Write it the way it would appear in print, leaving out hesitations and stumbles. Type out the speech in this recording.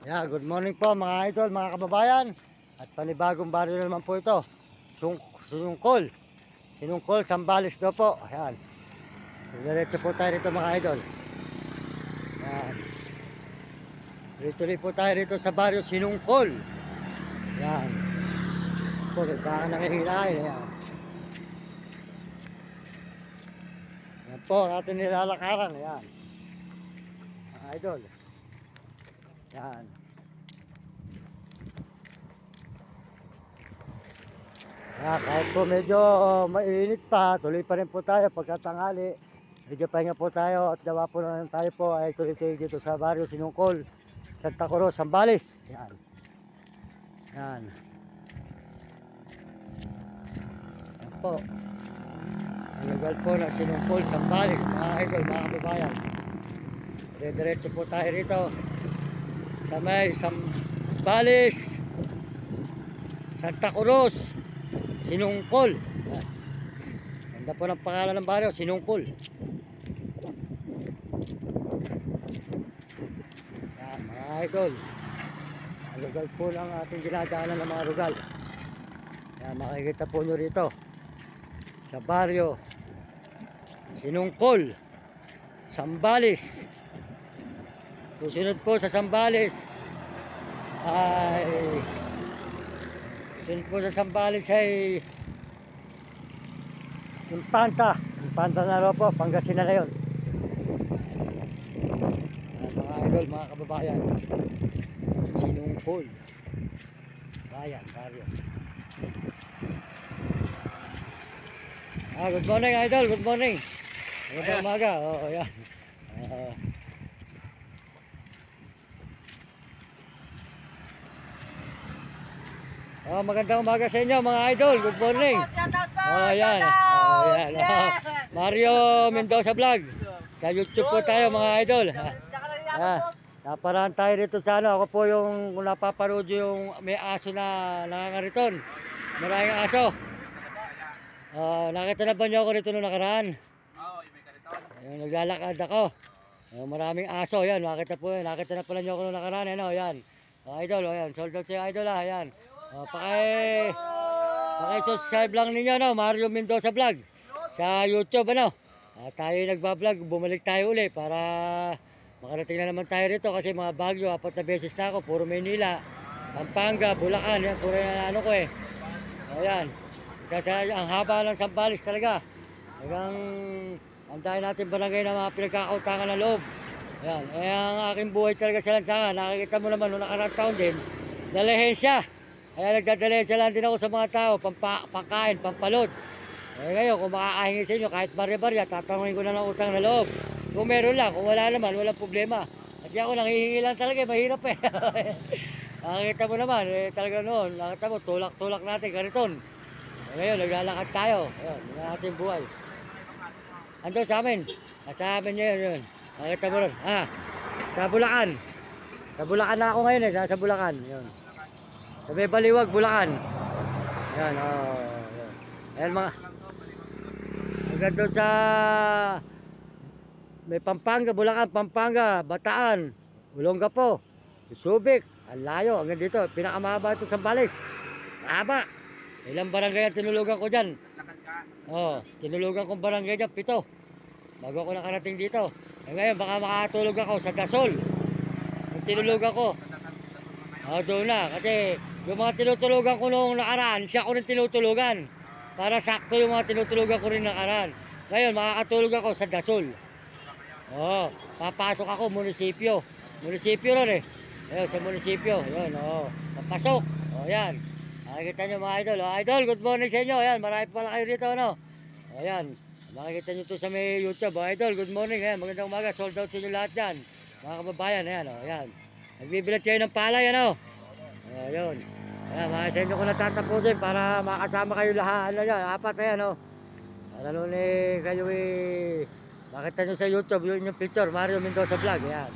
Yeah, good morning po mga idol, mga kababayan. At panibagong baryo na naman po ito. Sinungkol. Sinungkol, Sambales daw po. Ayan. Diretso po tayo rito mga idol. Ayan. Tuloy po tayo rito sa baryo Sinungkol. Ayan. Po, baka nangihilahin. Ayan. Ayan po, ating nilalakaran. Ayan. Mga idol. Ayan. Kahit po medyo mainit pa, tuloy pa rin po tayo pagkatanghali. Medyo pahinga po tayo at dawa po naman tayo po ay tuloy-tuloy dito sa baryo Sinungkol, Santa Cruz, Sambales. Yan. Yan. Yan po. Ang lugar po na Sinungkol, Sambales, mga idol, mga kababayan. Diretso po tayo rito sa may Sambales, Santa Cruz, Sinungkol. Ganda po ng pangalan ng baryo, Sinungkol. Yan, mga idol. Ang lugar po lang ating dinadaanan ng mga lugar. Yan, makikita po nyo rito sa baryo Sinungkol, Sambales. Susunod po sa Sambales ay Impanta. Impanta na rin po, Pangasinan na yun. Mga idol, mga kababayan, Sinungkol bayan, baryo. Good morning idol, good morning. Magandang umaga. Yan. Magandang umaga sa inyo mga idol. Good morning. Yan. Yan. Mario Mendoza Vlog. Sa YouTube po tayo mga idol. Naparaan tayo rito sa ano. Ako po yung napaparood yung may aso na nangangariton. Maraming aso. Nakita na ba niyo ako rito nung nakaraan? Oo, yung may kariton. Naglalakad ako. Maraming aso. Yan. Nakita na pala niyo ako nung nakaraan. Yan. Idol. Yan. Sold out siya idol. Yan. Paki-subscribe lang ninyo no, Mario Mendoza Vlog sa YouTube ano. Tayo nagba-vlog, bumalik tayo uli para makarating na naman tayo rito kasi mga Baguio, 4 na beses na ako, puro Maynila, Pampanga, Bulacan, yan puro ano ko eh. Ayan. Ang haba ng Sambales talaga. Hanggang ang dahil natin barangay na mga pinagkakautangan ng loob. Ayan. Ang aking buhay talaga sa lansangan, nakikita mo naman noong nakaraang taon din, dalehensya. Kaya nagdadalensya lang din ako sa mga tao, pangkain, pampalot. Ngayon, kung makakahingi sa inyo, kahit barya-barya, tatanungin ko na ng utang na loob. Kung meron lang, kung wala naman, walang problema. Kasi ako nanghihingi lang talaga, mahirap eh. Nakikita mo naman, talaga noon, nakita mo, tulak-tulak natin, kariton. Ngayon, naglalakad tayo. Ayan, yung ating buhay. Ando sa amin. Sa amin yun. Nakikita mo rin. Sa Bulacan. Sa Bulacan na ako ngayon sa Bulacan. Yun. Sa may Baliwag, Bulacan. Yan, ayan mga. Hanggang doon sa may Pampanga, Bulacan, Pampanga, Bataan, Olongapo, Subic, ang layo. Hanggang dito, pinakamahaba ito sa Sambales. Mahaba. Ilang barangay ang tinulugan ko dyan. Tinulugan kong barangay dyan, 7. Bago ako nakarating dito. Ngayon, baka makatulog ako sa Dasol. Yung tinulugan ko. Doon na, kasi yung mga tinutulugan ko noong nakaraan, siya ko rin tinutulugan. Para sakto yung mga tinutulugan ko rin nakaraan. Ngayon, makakatulog ako sa Dasol. Papasok ako, munisipyo. Munisipyo rin eh. Ayun, sa munisipyo. Ayun, papasok. Yan. Makikita nyo mga idol. Idol, good morning sa inyo. Ayan, marami pala kayo dito, ano. Ayan, makikita nyo ito sa may YouTube. Idol, good morning. Ayan, magandang umaga. Sold out sa inyo lahat yan. Mga kababayan, ayan, ayan. Nagbibilat kayo ng palay, ano? Ayun. Ayan, mga sa inyo ko natatapusin para makasama kayo lahat. Ano yan, 4, ayan, o. Lalo kayo makita nyo sa YouTube, yun yung picture, Mario Mendoza Vlog, ayan.